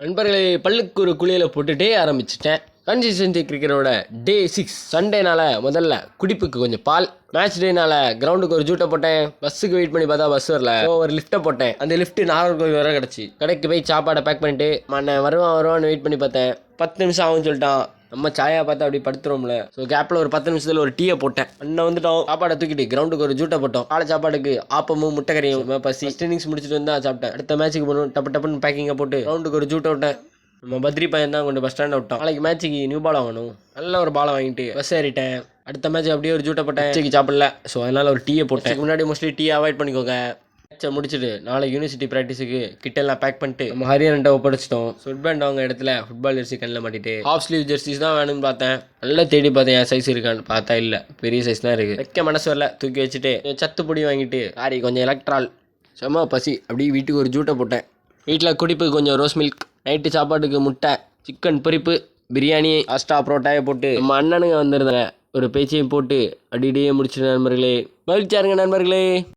நண்பர்களே, பல்லுக்கு ஒரு குளியலை போட்டுட்டே ஆரம்பிச்சிட்டேன். கன்சிஸ்டன்சி கிரிக்கெட்டோட டே 6 சண்டேனால முதல்ல குடிப்புக்கு கொஞ்சம் பால். மேட்ச் டேனால கிரவுண்டுக்கு ஒரு ஜூட்டை போட்டேன். பஸ்ஸுக்கு வெயிட் பண்ணி பார்த்தா பஸ் வரல. ஒரு லிஃப்ட்டை போட்டேன். அந்த லிஃப்ட் நாகர்கோவில் வர கிடச்சி. கடைக்கு போய் சாப்பாடை பேக் பண்ணிட்டு நான் வருவான்னு வெயிட் பண்ணி பார்த்தேன். 10 நிமிஷம் ஆகும்னு சொல்லிட்டான். நம்ம சாயா பார்த்தா அப்படி படுத்துருவோம்ல. ஸோ கேப்பில் ஒரு 10 நிமிஷத்தில் ஒரு டீயை போட்டேன். அண்ணன் வந்துட்டோம். சாப்பாடை தூக்கிட்டு கிரவுண்டுக்கு ஒரு ஜூட்டை போட்டோம். காலை சாப்பாடுக்கு ஆப்பமும் முட்டைக்கறியும் பசி. இன்னிங்ஸ் முடிச்சுட்டு வந்தா சாப்பிட்டேன். அடுத்த மேட்ச்சுக்கு போகணும். டப்புன்னு பேக்கிங்கை போட்டு கிரவுண்டுக்கு ஒரு ஜூட்டை விட்டேன். நம்ம பத்ரி பையன் தான் கொண்டு பஸ் ஸ்டாண்டை விட்டோம். நாளைக்கு மேட்ச்சுக்கு நியூ பால் வாங்கணும். நல்ல ஒரு பாலை வாங்கிட்டு பஸ் ஏறிட்டேன். அடுத்த மேட்ச் அப்படியே ஒரு ஜூட்டை போட்டேன். மேட்ச்சுக்கு சாப்பிடல. ஸோ அதனால ஒரு டீயை போட்டேன். முன்னாடி மோஸ்ட்லி டீ அவாய்ட் பண்ணிக்கோங்க. மேட்சை முடிச்சுட்டு நாளைக்கு யூனிவர்சிட்டி ப்ராக்டிஸுக்கு கிட்டெல்லாம் பேக் பண்ணிட்டு நம்ம ஹரியானட்டை ஒப்படைச்சிட்டோம். ஃபுட் பேண்ட் அவங்க இடத்துல ஃபுட்பால் ஜெர்சி கண்ணில் மாட்டிட்டு ஹாஃப் ஸ்லீவ் ஜெர்சிஸ் தான் வேணும்னு பார்த்தேன். நல்லா தேடி பார்த்தேன் என் சைஸ் இருக்கான்னு. பார்த்தா இல்லை, பெரிய சைஸ் தான் இருக்குது. வைக்க மனசு வரல, தூக்கி வச்சுட்டு சத்து பொடி வாங்கிட்டு கொஞ்சம் எலக்ட்ரால் செம்ம பசி அப்படியே வீட்டுக்கு ஒரு ஜூட்டை போட்டேன். வீட்டில் குடிப்புக்கு கொஞ்சம் ரோஸ் மில்க், நைட்டு சாப்பாட்டுக்கு முட்டை, சிக்கன் பொரிப்பு, பிரியாணி, அஸ்டா புரோட்டாயை போட்டு நம்ம அண்ணனுங்க வந்திருந்தாங்க. ஒரு பேச்சையும் போட்டு அடியே முடிச்சிட்டு நண்பர்களே. மகிழ்ச்சியா இருங்க நண்பர்களே.